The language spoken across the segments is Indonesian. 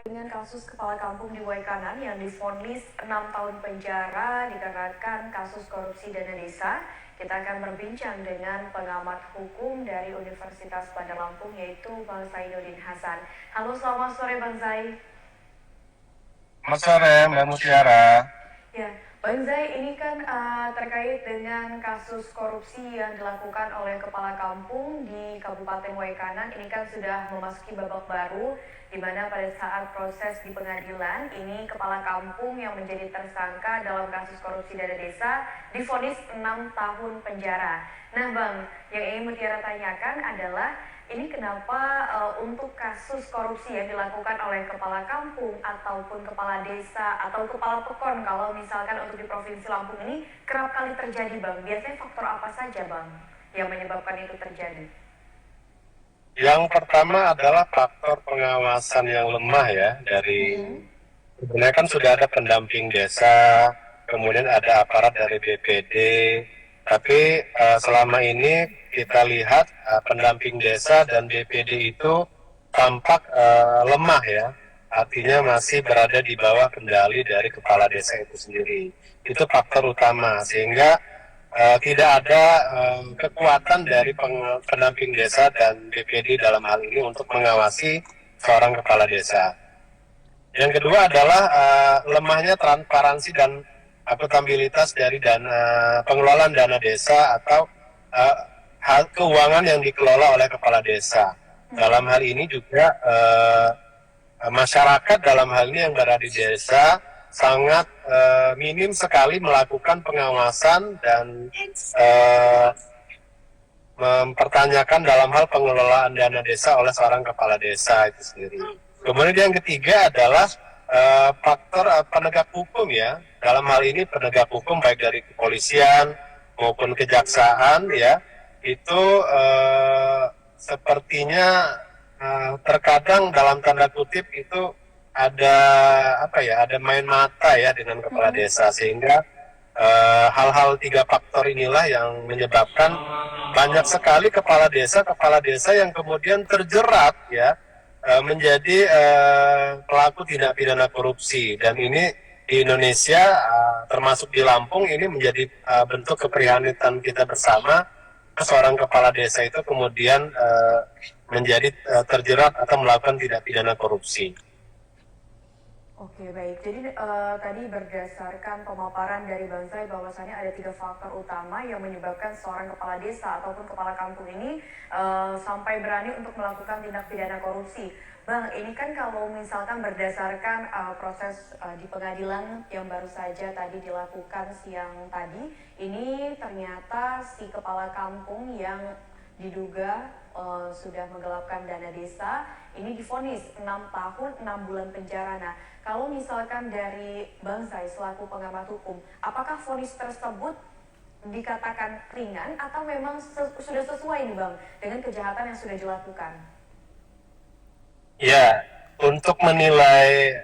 Dengan kasus kepala kampung di Waikanan yang divonis 6 tahun penjara dikarenakan kasus korupsi dana desa, kita akan berbincang dengan pengamat hukum dari Universitas Bandar Lampung yaitu Bang Zainuddin Hasan. Halo, selamat sore Bang Zai. Selamat sore Mbak Mutiara. Ya, Bang Zai, ini kan terkait dengan kasus korupsi yang dilakukan oleh kepala kampung di Kabupaten Waikanan. Ini kan sudah memasuki babak baru, di mana pada saat proses di pengadilan, ini kepala kampung yang menjadi tersangka dalam kasus korupsi dana desa divonis 6 tahun penjara. Nah Bang, yang ingin Mutiara tanyakan adalah, ini kenapa untuk kasus korupsi yang dilakukan oleh kepala kampung ataupun kepala desa atau kepala pekon kalau misalkan untuk di Provinsi Lampung ini kerap kali terjadi Bang? Biasanya faktor apa saja Bang yang menyebabkan itu terjadi? Yang pertama adalah faktor pengawasan yang lemah ya dari sebenarnya kan sudah ada pendamping desa, kemudian ada aparat dari BPD, tapi selama ini kita lihat pendamping desa dan BPD itu tampak lemah ya, artinya masih berada di bawah kendali dari kepala desa itu sendiri. Itu faktor utama sehingga tidak ada kekuatan dari pendamping desa dan BPD dalam hal ini untuk mengawasi seorang kepala desa. Yang kedua adalah lemahnya transparansi dan akuntabilitas dari pengelolaan dana desa atau hal keuangan yang dikelola oleh kepala desa. Dalam hal ini juga masyarakat dalam hal ini yang berada di desa sangat minim sekali melakukan pengawasan dan mempertanyakan dalam hal pengelolaan dana desa oleh seorang kepala desa itu sendiri. Kemudian yang ketiga adalah faktor penegak hukum ya. Dalam hal ini penegak hukum baik dari kepolisian maupun kejaksaan ya, itu sepertinya terkadang dalam tanda kutip itu ada ada main mata ya dengan kepala desa, sehingga hal-hal tiga faktor inilah yang menyebabkan banyak sekali kepala desa yang kemudian terjerat ya menjadi pelaku tindak pidana korupsi. Dan ini di Indonesia termasuk di Lampung ini menjadi bentuk keprihatinan kita bersama, seorang kepala desa itu kemudian menjadi terjerat atau melakukan tindak pidana korupsi. Oke, baik. Jadi tadi berdasarkan pemaparan dari Bang Zai bahwasannya ada 3 faktor utama yang menyebabkan seorang kepala desa ataupun kepala kampung ini sampai berani untuk melakukan tindak pidana korupsi. Bang, ini kan kalau misalkan berdasarkan proses di pengadilan yang baru saja tadi dilakukan siang tadi, ini ternyata si kepala kampung yang diduga sudah menggelapkan dana desa ini divonis 6 tahun 6 bulan penjara. Nah, kalau misalkan dari Bang Zai selaku pengamat hukum, apakah vonis tersebut dikatakan ringan atau memang sudah sesuai nih Bang dengan kejahatan yang sudah dilakukan? Ya, untuk menilai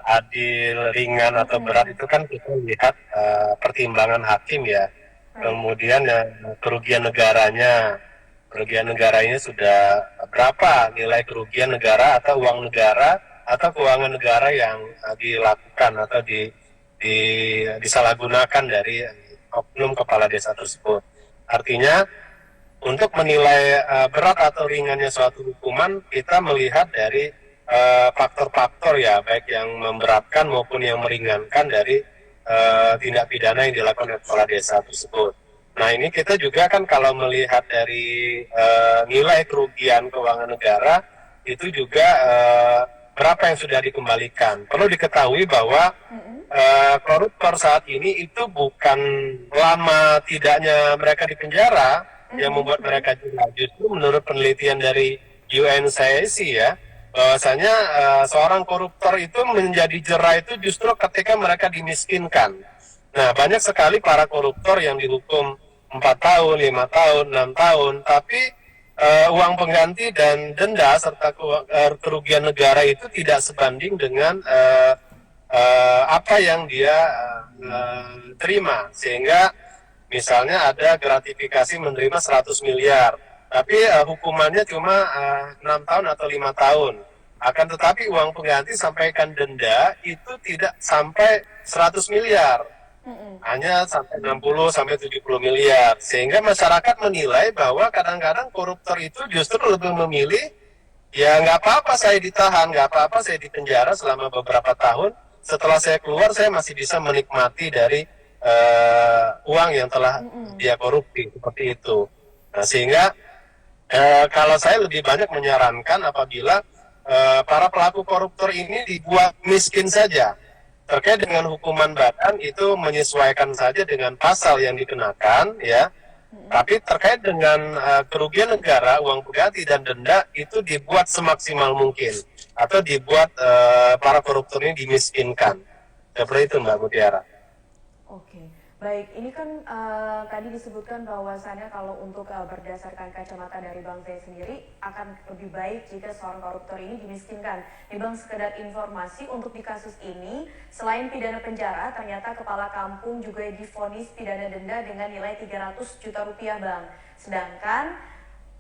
adil, ringan atau berat itu kan kita lihat pertimbangan hakim ya. Kemudian kerugian negaranya. Kerugian negara ini sudah berapa nilai kerugian negara atau uang negara atau keuangan negara yang dilakukan atau disalahgunakan dari oknum kepala desa tersebut. Artinya untuk menilai berat atau ringannya suatu hukuman, kita melihat dari faktor-faktor ya, baik yang memberatkan maupun yang meringankan dari tindak pidana yang dilakukan oleh kepala desa tersebut. Nah, ini kita juga kan kalau melihat dari nilai kerugian keuangan negara itu juga berapa yang sudah dikembalikan. Perlu diketahui bahwa koruptor saat ini itu bukan lama tidaknya mereka di penjara yang membuat mereka jerah. Justru menurut penelitian dari UNCIC ya, bahwasanya seorang koruptor itu menjadi jerah itu justru ketika mereka dimiskinkan. Nah, banyak sekali para koruptor yang dihukum 4 tahun, 5 tahun, 6 tahun, tapi uang pengganti dan denda serta kerugian negara itu tidak sebanding dengan apa yang dia terima. Sehingga misalnya ada gratifikasi menerima 100 miliar, tapi hukumannya cuma 6 tahun atau 5 tahun. Akan tetapi uang pengganti sampaikan denda itu tidak sampai 100 miliar. Hanya sampai 60 sampai 70 miliar. Sehingga masyarakat menilai bahwa kadang-kadang koruptor itu justru lebih memilih, ya nggak apa-apa saya ditahan, nggak apa-apa saya dipenjara selama beberapa tahun. Setelah saya keluar, saya masih bisa menikmati dari uang yang telah dia korupsi, seperti itu. Nah, sehingga kalau saya lebih banyak menyarankan apabila para pelaku koruptor ini dibuat miskin saja. Terkait dengan hukuman badan itu menyesuaikan saja dengan pasal yang dikenakan, ya. Tapi terkait dengan kerugian negara, uang pengganti dan denda itu dibuat semaksimal mungkin atau dibuat para koruptor ini dimiskinkan. Seperti itu, Mbak Mutiara. Oke, baik. Ini kan tadi disebutkan bahwasannya kalau untuk berdasarkan kacamata dari Bang Zai sendiri akan lebih baik jika seorang koruptor ini dimiskinkan. Nih Bang, sekedar informasi untuk di kasus ini, selain pidana penjara, ternyata kepala kampung juga divonis pidana denda dengan nilai 300 juta rupiah, Bang. Sedangkan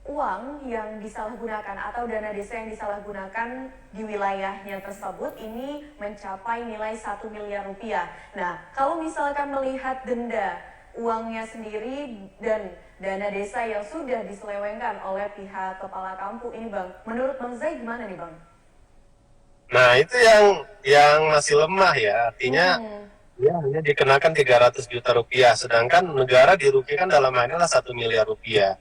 uang yang disalahgunakan atau dana desa yang disalahgunakan di wilayahnya tersebut ini mencapai nilai 1 miliar rupiah. Nah, kalau misalkan melihat denda uangnya sendiri dan dana desa yang sudah diselewengkan oleh pihak kepala kampung ini, Bang, menurut Bang Zai gimana nih, Bang? Nah, itu yang masih lemah ya. Artinya ya hanya dikenakan 300 juta rupiah, sedangkan negara dirugikan dalam hal ini 1 miliar rupiah.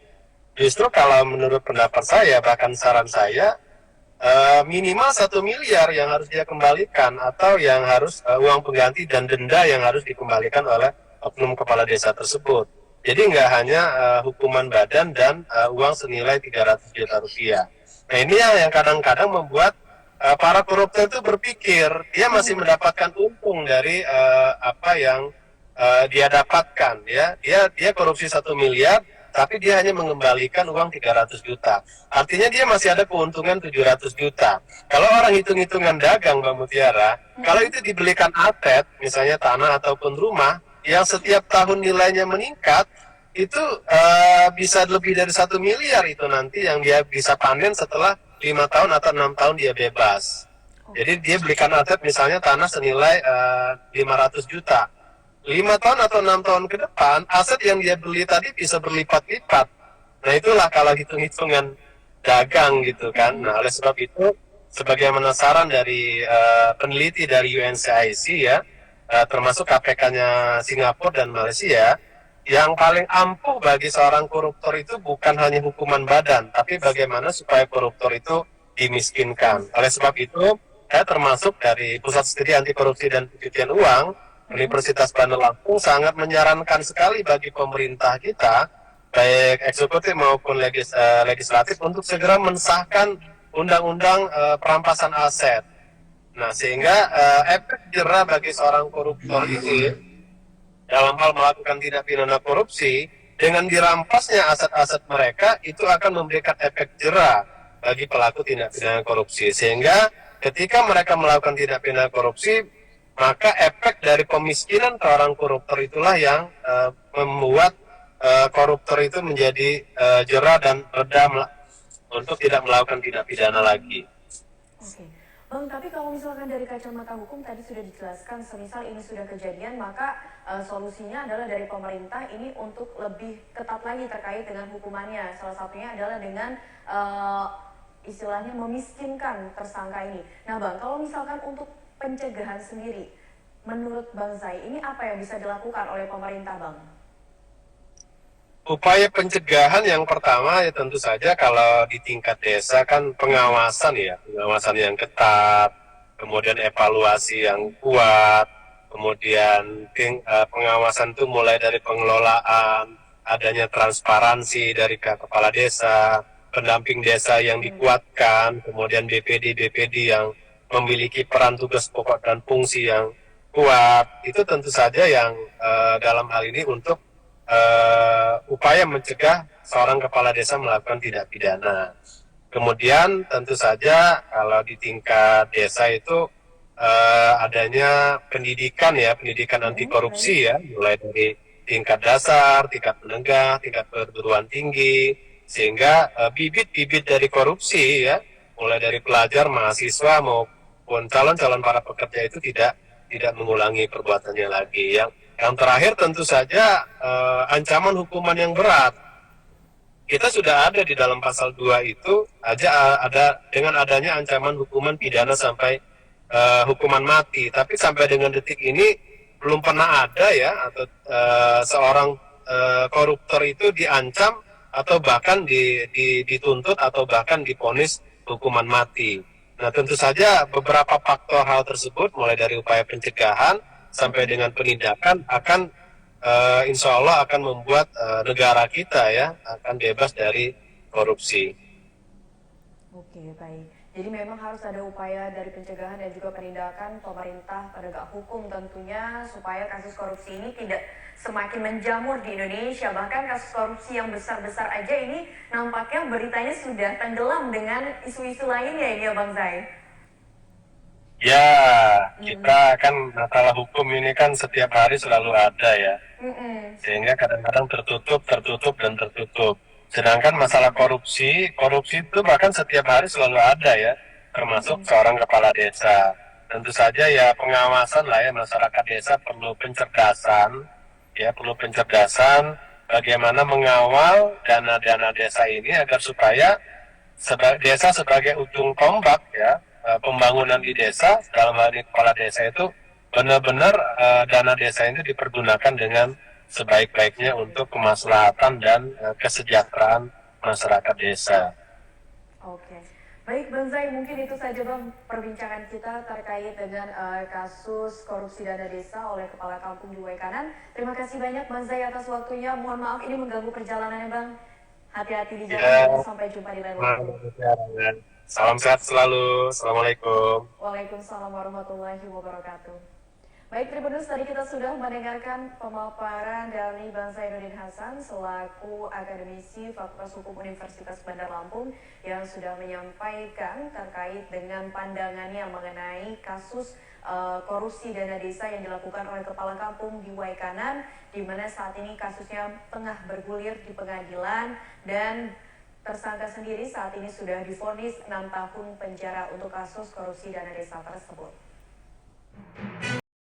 Justru kalau menurut pendapat saya, bahkan saran saya, minimal 1 miliar yang harus dia kembalikan atau yang harus uang pengganti dan denda yang harus dikembalikan oleh oknum kepala desa tersebut. Jadi nggak hanya hukuman badan dan uang senilai 300 juta rupiah. Nah, ini yang kadang-kadang membuat para koruptor itu berpikir dia masih mendapatkan untung dari apa yang dia dapatkan, ya. Dia korupsi 1 miliar tapi dia hanya mengembalikan uang 300 juta. Artinya dia masih ada keuntungan 700 juta. Kalau orang hitung-hitungan dagang, Mbak Mutiara, kalau itu dibelikan aset, misalnya tanah ataupun rumah, yang setiap tahun nilainya meningkat, itu bisa lebih dari 1 miliar itu nanti yang dia bisa panen setelah 5 tahun atau 6 tahun dia bebas. Jadi dia belikan aset misalnya tanah senilai 500 juta. 5 tahun atau 6 tahun ke depan, aset yang dia beli tadi bisa berlipat-lipat. Nah, itulah kalau hitung-hitungan dagang gitu kan. Nah, oleh sebab itu, sebagaimana saran dari peneliti dari UNCIC ya, termasuk KPK-nya Singapura dan Malaysia, yang paling ampuh bagi seorang koruptor itu bukan hanya hukuman badan, tapi bagaimana supaya koruptor itu dimiskinkan. Oleh sebab itu, saya termasuk dari Pusat Studi Anti Korupsi dan Pencucian Uang, Universitas Bandar Lampung sangat menyarankan sekali bagi pemerintah kita, baik eksekutif maupun legislatif, untuk segera mensahkan undang-undang perampasan aset. Nah, sehingga efek jera bagi seorang koruptor ini dalam hal melakukan tindak pidana korupsi, dengan dirampasnya aset-aset mereka, itu akan memberikan efek jera bagi pelaku tindak pidana korupsi. Sehingga ketika mereka melakukan tindak pidana korupsi, maka efek dari pemiskinan seorang koruptor itulah yang membuat koruptor itu menjadi jera dan reda untuk tidak melakukan tindak pidana lagi. Oke, Bang, tapi kalau misalkan dari kacamata hukum tadi sudah dijelaskan, semisal ini sudah kejadian, maka solusinya adalah dari pemerintah ini untuk lebih ketat lagi terkait dengan hukumannya. Salah satunya adalah dengan istilahnya memiskinkan tersangka ini. Nah, Bang, kalau misalkan untuk pencegahan sendiri, menurut Bang Zai, ini apa yang bisa dilakukan oleh pemerintah, Bang? Upaya pencegahan yang pertama ya tentu saja kalau di tingkat desa kan pengawasan ya, pengawasan yang ketat, kemudian evaluasi yang kuat, kemudian pengawasan itu mulai dari pengelolaan, adanya transparansi dari kepala desa, pendamping desa yang dikuatkan, kemudian BPD yang memiliki peran tugas pokok dan fungsi yang kuat. Itu tentu saja yang dalam hal ini untuk upaya mencegah seorang kepala desa melakukan tindak pidana. Kemudian tentu saja kalau di tingkat desa itu adanya pendidikan ya, pendidikan anti korupsi ya, mulai dari tingkat dasar, tingkat menengah, tingkat perguruan tinggi, sehingga bibit-bibit dari korupsi ya mulai dari pelajar, mahasiswa maupun calon-calon para pekerja itu tidak mengulangi perbuatannya lagi. Yang terakhir tentu saja ancaman hukuman yang berat. Kita sudah ada di dalam pasal 2 itu aja ada dengan adanya ancaman hukuman pidana sampai hukuman mati. Tapi sampai dengan detik ini belum pernah ada ya atau seorang koruptor itu diancam atau bahkan dituntut atau bahkan divonis hukuman mati. Nah, tentu saja beberapa faktor hal tersebut mulai dari upaya pencegahan sampai dengan penindakan akan insya Allah akan membuat negara kita ya akan bebas dari korupsi. Oke, baik. Jadi memang harus ada upaya dari pencegahan dan juga penindakan pemerintah penegak hukum tentunya supaya kasus korupsi ini tidak semakin menjamur di Indonesia. Bahkan kasus korupsi yang besar-besar aja ini nampaknya beritanya sudah tenggelam dengan isu-isu lainnya ini ya Bang Zai. Ya, kita kan masalah hukum ini kan setiap hari selalu ada ya. Sehingga kadang-kadang tertutup dan tertutup. Sedangkan masalah korupsi itu bahkan setiap hari selalu ada ya, termasuk seorang kepala desa. Tentu saja ya pengawasan lah ya, masyarakat desa perlu pencerdasan bagaimana mengawal dana-dana desa ini agar supaya desa sebagai ujung tombak ya, pembangunan di desa, dalam hal ini kepala desa itu benar-benar dana desa ini dipergunakan dengan sebaik-baiknya untuk kemaslahatan dan kesejahteraan masyarakat desa. Oke, baik Bang Zai, mungkin itu saja Bang perbincangan kita terkait dengan kasus korupsi dana desa oleh Kepala Kampung di Waikanan. Terima kasih banyak Bang Zai atas waktunya. Mohon maaf ini mengganggu perjalanannya Bang. Hati-hati di jalan, sampai jumpa di lain waktu. Salam sehat selalu. Assalamualaikum. Waalaikumsalam warahmatullahi wabarakatuh. Baik Tribuners, tadi kita sudah mendengarkan pemaparan dari Bang Zainuddin Hasan selaku akademisi Fakultas Hukum Universitas Bandar Lampung yang sudah menyampaikan terkait dengan pandangannya mengenai kasus korupsi dana desa yang dilakukan oleh Kepala Kampung di Waikanan, di mana saat ini kasusnya tengah bergulir di pengadilan dan tersangka sendiri saat ini sudah divonis 6 tahun penjara untuk kasus korupsi dana desa tersebut.